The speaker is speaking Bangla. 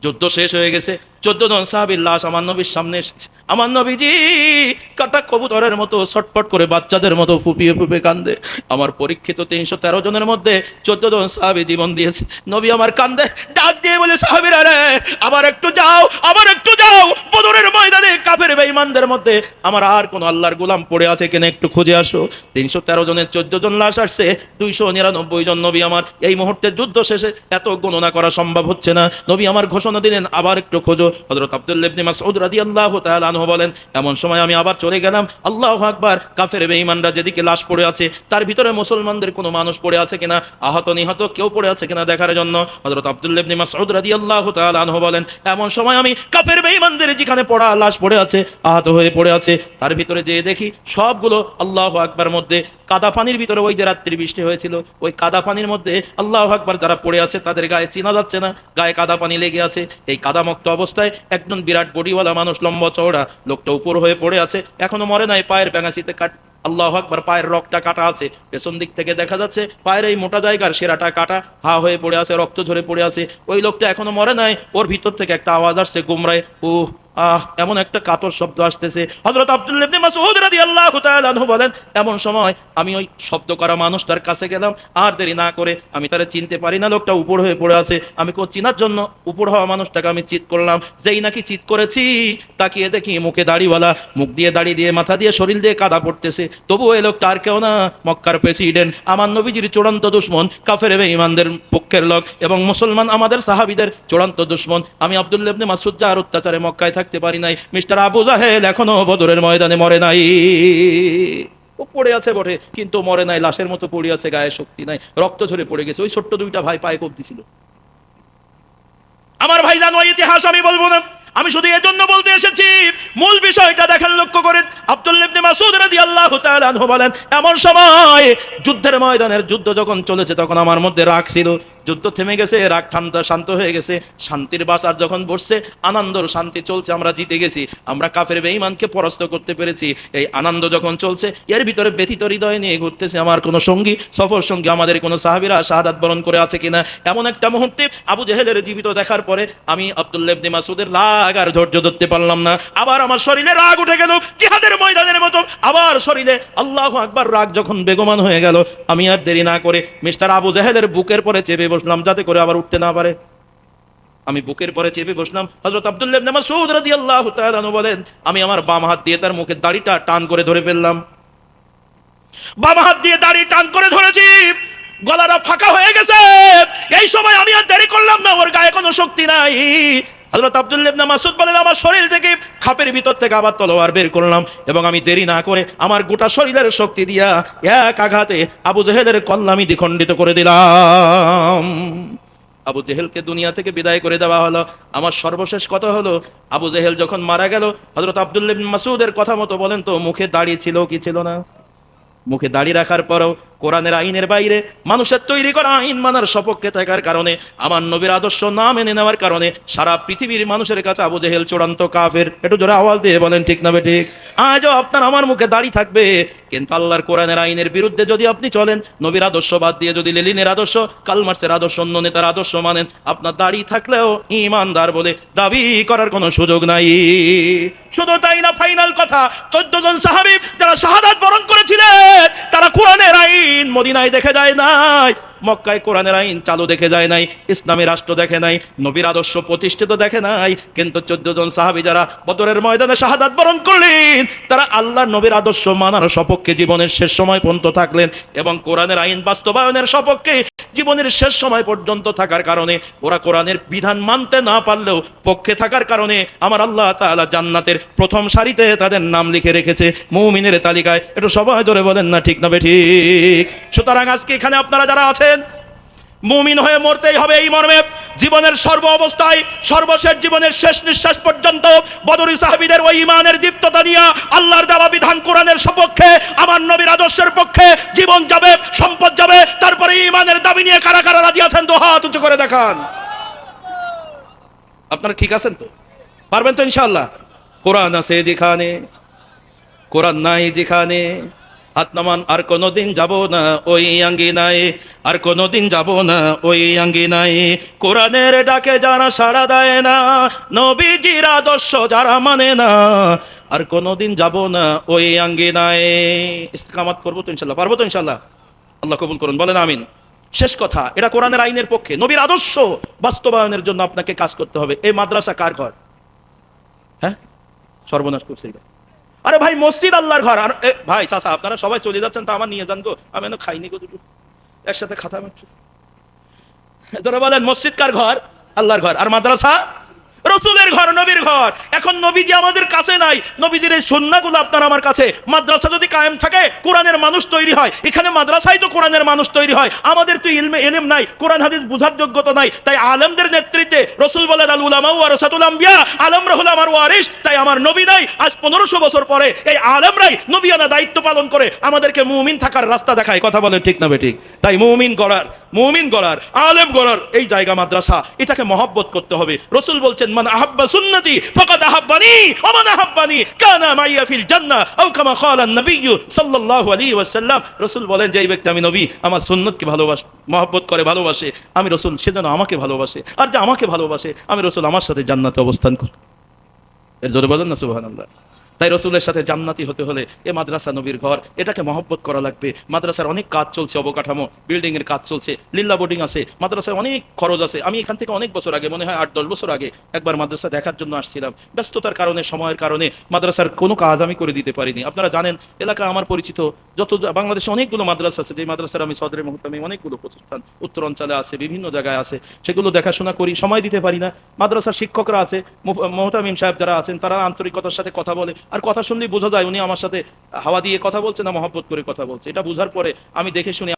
যুদ্ধ শেষ হয়ে গেছে, 14 জন সাহাবীর লাশ আমার নবীর সামনে এসেছে। আমার নবীজি কাটা কবুতরের মতো ছটফট করে বাচ্চাদের মতো ফুপিয়ে ফুপিয়ে কান্দে। আমার পরীক্ষিত 313 জনের মধ্যে 14 জন সাহাবী জীবন দিয়েছে। নবী আমার কান্দে, ডাক দিয়ে বলে, সাহাবীরা রে, আবার একটু যাও, আবার একটু যাও, বদরের ময়দানে কাফের বেঈমানদের মধ্যে আমার আর কোন আল্লাহর গোলাম পড়ে আছে কিনা একটু খুঁজে আসো। 313 জনের 14 জন লাশ আসছে, 299 জন। নবী আমার এই মুহূর্তে যুদ্ধ শেষে এত গণনা করা সম্ভব হচ্ছে না। নবী আমার ঘোষণা দিলেন, আবার একটু খোঁজো। হযরত আব্দুল্লাহ ইবনে মাসউদ রাদিয়াল্লাহু তাআলা আনহু বলেন, এমন সময় আমি আবার চলে গেলাম। আল্লাহু আকবার, কাফের বেঈমানরা যেদিকে লাশ পড়ে আছে তার ভিতরে মুসলমানদের কোনো মানুষ পড়ে আছে কিনা, আহত নিহত কেউ পড়ে আছে কিনা দেখার জন্য। হযরত আব্দুল্লাহ ইবনে মাসউদ রাদিয়াল্লাহু তাআলা আনহু বলেন, এমন সময় আমি কাফের বেঈমানদের যেখানে পড়া লাশ পড়ে আছে, আহত হয়ে পড়ে আছে, তার ভিতরে যেয়ে দেখি সবগুলো আল্লাহু আকবার মধ্যে কাদা পানির ভিতরে, ওই যে রাত্রি বৃষ্টি হয়েছিল ওই কাদা পানির মধ্যে আল্লাহু আকবার যারা পড়ে আছে তাদের গায়ে চেনা যাচ্ছে না, গায়ে কাদা পানি লেগে আছে। এই কাদামুক্ত অবস্থায় একজন বিরাট বডিওয়ালা মানুষ, লম্বা চওড়া, লোকটা উপর হয়ে পড়ে আছে, এখনো মরে নাই, পায়ের প্যাঙাসিতে কাট, আল্লাহু আকবার, পায়ের রগটা কাটা আছে, পেছন দিক থেকে দেখা যাচ্ছে পায়ের এই মোটা জায়গার সেরাটা কাটা, হা হয়ে পড়ে আছে, রক্ত ঝরে পড়ে আছে। ওই লোকটা এখনো মরে নাই, ওর ভিতর থেকে একটা আওয়াজ আসছে, গুমরায় এমন একটা কাতর শব্দ আসতেছে। হযরত আব্দুল্লাহ ইবনে মাসউদ রাদিয়াল্লাহু তাআলা আনহু বলেন, এমন সময় আমি ওই শব্দ করা মানুষটার কাছে গেলাম, আর দেরি না করে, আমি তারে চিনতে পারি না, লোকটা উপর হয়ে পড়ে আছে। আমি চিনার জন্য উপর হওয়া মানুষটাকে আমি চিৎ করলাম। যেই নাকি চিৎ করেছি, তাকিয়ে দেখি মুখে দাড়িওয়ালা, মুখ দিয়ে দাড়ি দিয়ে, মাথা দিয়ে, শরীর দিয়ে কাদা পড়তেছে। তবুও এই লোকটা আর কেউ না, মক্কার প্রেসিডেন্ট, আমার নবীজির চূড়ান্ত দুশমন, কাফের বেঈমানদের পক্ষের লোক, এবং মুসলমান আমাদের সাহাবীদের চূড়ান্ত দুশমন। আমি আব্দুল্লাহ ইবনে মাসউদ যার অত্যাচারে মক্কায় থাকতে পারি নাই, মিস্টার আবু জাহেল এখনো বদরের ময়দানে মরে নাই। ও পড়ে আছে বটে, কিন্তু মরে নাই, লাশের মতো পড়ে আছে, গায়ে শক্তি নাই, রক্ত ঝরে পড়ে গেছে। ওই ছোট্ট দুইটা ভাই পায়ে কোপ দিছিল। আমার ভাই জানো, ইতিহাস আমি বলবো না, আমি শুধু এজন্য বলতে এসেছি, মূল বিষয়টা দেখেন, লক্ষ্য করেন। আব্দুল্লাহ ইবনে মাসউদ রাদিয়াল্লাহু তাআলা আনহু বলেন, এমন সময় যুদ্ধের ময়দানের যুদ্ধ যখন চলেছে, তখন আমার মধ্যে রাগ ছিল। যুদ্ধ থেমে গেছে, রাগ শান্ত হয়ে গেছে, শান্তির বাসার যখন বসছে, আনন্দর শান্তি চলছে, আমরা জিতে গেছি, আমরা কাফের বেঈমানকে পরাস্ত করতে পেরেছি, এই আনন্দ যখন চলছে, এর ভিতরে ব্যথিত হৃদয় নিয়ে ঘুরতেছে আমার কোনো সঙ্গী, সফর সঙ্গী, আমাদের কোনো সাহাবীরা শাহাদাত বরণ করে আছে কিনা। এমন একটা মুহূর্তে আবু জেহেলের জীবিত দেখার পরে আমি আব্দুল্লাহ ইবনে মাসউদের রাগ আর ধৈর্য ধরতে পারলাম না। আবার আমার শরীরে রাগ উঠে গেল, জিহাদের ময়দানের মতো আবার শরীরে আল্লাহু আকবার রাগ যখন বেগমান হয়ে গেল, আমি আর দেরি না করে মিস্টার আবু জেহেলের বুকের পরে চেপে বসলাম, যাতে করে আবার উঠতে না পারে। আমি বুকের পরে চেপে বসলাম। হযরত আব্দুল্লাহ ইবনে মাসউদ রাদিয়াল্লাহু তাআলা আনহু বলেন, আমি আমার বাম হাত দিয়ে তার মুখের দাড়িটা টান করে ধরে ফেললাম। বাম হাত দিয়ে দাড়ি টান করে ধরেছি, গলাটা ফাঁকা হয়ে গেছে। এই সময় আমি আর দেরি করলাম না, ওর গায়ে কোনো শক্তি নাই। হযরত আব্দুল্লাহ ইবনে মাসউদ বলেন, আমার শরীর থেকে, খাপের ভিতর থেকে আবার তলোয়ার বের করলাম, এবং আমি দেরি না করে আমার গোটা শরীরের শক্তি দিয়া এক আঘাতে আবু জেহেলের কল্লা আমি দ্বিখণ্ডিত করে দিলাম। আবু জেহেলকে দুনিয়া থেকে বিদায় করে দেওয়া হলো। আমার সর্বশেষ কথা হলো, আবু জেহেল যখন মারা গেল, হযরত আব্দুল্লাহ ইবনে মাসউদের কথা মতো বলেন তো, মুখে দাড়ি ছিল কি ছিল না? মুখে দাড়ি রাখার পরও কোরআনের আইনের বাইরে মানুষের তৈরি করা আইন মানার সপক্ষে থাকার কারণে, আমার নবীর আদর্শ না মেনে নেওয়ার কারণে সারা পৃথিবীর মানুষের কাছে আবু জেহেল চূড়ান্ত কাফের। একটু জোরে আওয়াজ দিয়ে বলেন ঠিক না বেঠিক? আজও আপনার আমার মুখে দাড়ি থাকবে, কিন্তু আল্লাহর কোরআনের আইনের বিরুদ্ধে যদি আপনি চলেন, নবীর আদর্শ বাদ দিয়ে যদি লেনিনের আদর্শ, কালমার্সের আদর্শ, অন্য নেতার আদর্শ মানেন, আপনার দাড়ি থাকলেও ইমানদার বলে দাবি করার কোনো সুযোগ নাই। শুধু তাই না, ফাইনাল কথা, 14 জন সাহাবী যারা শাহাদাত বরণ করেছিলেন, তারা কোরআনের আইন মদিনায় দেখে যায় নাই, মক্কায় কোরআনের আইন চালু দেখে যায় নাই, ইসলামী রাষ্ট্র দেখে নাই, নবীর আদর্শ প্রতিষ্ঠিত দেখে নাই। কিন্তু 14 জন সাহাবী যারা বদরের ময়দানে শাহাদাত বরণ করলেন, তারা আল্লাহর নবীর আদর্শ মানার সপক্ষে জীবনের শেষ সময় পর্যন্ত থাকলেন, এবং কোরআনের আইন বাস্তবায়নের সপক্ষে জীবনের শেষ সময় পর্যন্ত থাকার কারণে, ওরা কোরআনের বিধান মানতে না পারলেও পক্ষে থাকার কারণে আমার আল্লাহ তাআলা জান্নাতের প্রথম সারিতে তাদের নাম লিখে রেখেছে মুমিনের তালিকায়। একটু সবাই ধরে বলেন না ঠিক না বেঠিক? সুতরাং আজকে এখানে আপনারা যারা আছেন, মুমিন হয়ে মরতেই হবে এই মর্মে, জীবনের সর্ব অবস্থায়, সর্বশেষ জীবনের শেষ নিঃশ্বাস পর্যন্ত বদরি সাহাবীদের ওই ঈমানের দীপ্ততা নিয়ে আল্লাহর দেওয়া বিধান কোরআনের সপক্ষে, আমার নবীর আদর্শের পক্ষে জীবন যাবে, সম্পদ যাবে, তারপরে ঈমানের দাবি নিয়ে কারা কারা রাজি আছেন তো হাত উঁচু করে দেখান। আপনারা ঠিক আছেন তো? পারবেন তো ইনশাআল্লাহ? কোরআন আছে যেখানে, কোরআন নাই যেখানে, হাত নামান। আর কোনোদিন যাব না ওই আঙ্গিনায়, আর কোনোদিন যাব না ওই আঙ্গিনায়, কোরআনের ডাকে যারা সাড়া দেয় না, নবীজির আদর্শ যারা মানে না, আর কোনোদিন যাব না ওই আঙ্গিনায়। ইস্তেকামাত করবো তো ইনশাল্লাহ, পারবো তো ইনশাল্লাহ? আল্লাহ কবুল করুন, বলেন আমিন। শেষ কথা, এটা কোরআনের আইনের পক্ষে, নবীর আদর্শ বাস্তবায়নের জন্য আপনাকে কাজ করতে হবে। এই মাদ্রাসা কার ঘর? হ্যাঁ, সর্বনাশ করছে। আরে ভাই, মসজিদ আল্লাহর ঘর। আর ভাই চাচা, আপনারা সবাই চলে যাচ্ছেন, তা আমার নিয়ে যান গো, আমি এখনো খাইনি গো দুটো, একসাথে খাতা মারছি। ধরে বলেন, মসজিদ কার ঘর? আল্লাহর ঘর। আর মাদ্রাসা রসুলের ঘর, নবীর ঘর। এখন নবীজি আমাদের কাছে নাই, নবীজির এই সুন্নাহগুলো আপনার আমার কাছে। মাদ্রাসা যদি কায়েম থাকে, কোরআনের মানুষ তৈরি হয়। এখানে মাদ্রাসায় তো কোরআনের মানুষ তৈরি হয়। আমাদের তো ইলম নাই, কোরআন হাদিস বুঝার যোগ্যতা নাই। তাই আলেমদের নেতৃত্বে রসুল বলেন, আল উলামা ওয়ারাসাতুল আম্বিয়া, আলেমরা হলো আমার ওয়ারিস। তাই আমার নবী নাই, আজ 1500 বছর পরে এই আলেমরাই নবিয়ানা দায়িত্ব পালন করে আমাদেরকে মুমিন থাকার রাস্তা দেখায়। কথা বলেন ঠিক না বেঠিক? তাই মুমিন গড়ার, আলেম গড়ার এই জায়গা মাদ্রাসা। এটাকে মহব্বত করতে হবে। রসুল বলছেন, মান আহাব্বা সুন্নতি ফাকাদ আহাব্বানি ওয়া মান আহাব্বানি কানা মাইয়া ফিল জান্নাহ, আও কামা ক্বালা নবী সাল্লাল্লাহু আলাইহি ওয়াসাল্লাম। রসুল বলেন, যে ব্যক্তি আমি নবী আমার সুন্নতকে ভালোবাসে, মহব্বত করে, ভালোবাসে আমি রসুল, সে যেন আমাকে ভালোবাসে। আর যে আমাকে ভালোবাসে আমি রসুল, আমার সাথে জান্নাতে অবস্থান করে। এর জোরে বলেন না সুবহানাল্লাহ। তাই রসুলের সাথে জান্নাতি হতে হলে এ মাদ্রাসা নবীর ঘর, এটাকে মহব্বত করা লাগবে। মাদ্রাসার অনেক কাজ চলছে, অবকাঠামো, বিল্ডিং এর কাজ চলছে, লিল্লা বোর্ডিং আছে, মাদ্রাসায় অনেক খরচ আছে। আমি এখান থেকে অনেক বছর আগে, মনে হয় 8-10 বছর আগে একবার মাদ্রাসা দেখার জন্য আসছিলাম। ব্যস্ততার কারণে, সময়ের কারণে মাদ্রাসার কোনো কাজ আমি করে দিতে পারিনি। আপনারা জানেন, এলাকা আমার পরিচিত যত বাংলাদেশে অনেকগুলো মাদ্রাসা আছে, যে মাদ্রাসার আমি সদরে মুহতামিম, অনেকগুলো প্রতিষ্ঠান উত্তর অঞ্চলে আছে, বিভিন্ন জায়গায় আছে, সেগুলো দেখাশোনা করি, সময় দিতে পারি না। মাদ্রাসার শিক্ষকরা আছে, মুহতামিম সাহেব যারা আছেন, তারা আন্তরিকতার সাথে কথা বলে, আর কথা শুনলেই বোঝা যায় উনি আমার সাথে হাওয়া দিয়ে কথা বলছে না মহব্বত করে কথা বলছে। এটা বোঝার পরে আমি দেখে শুনে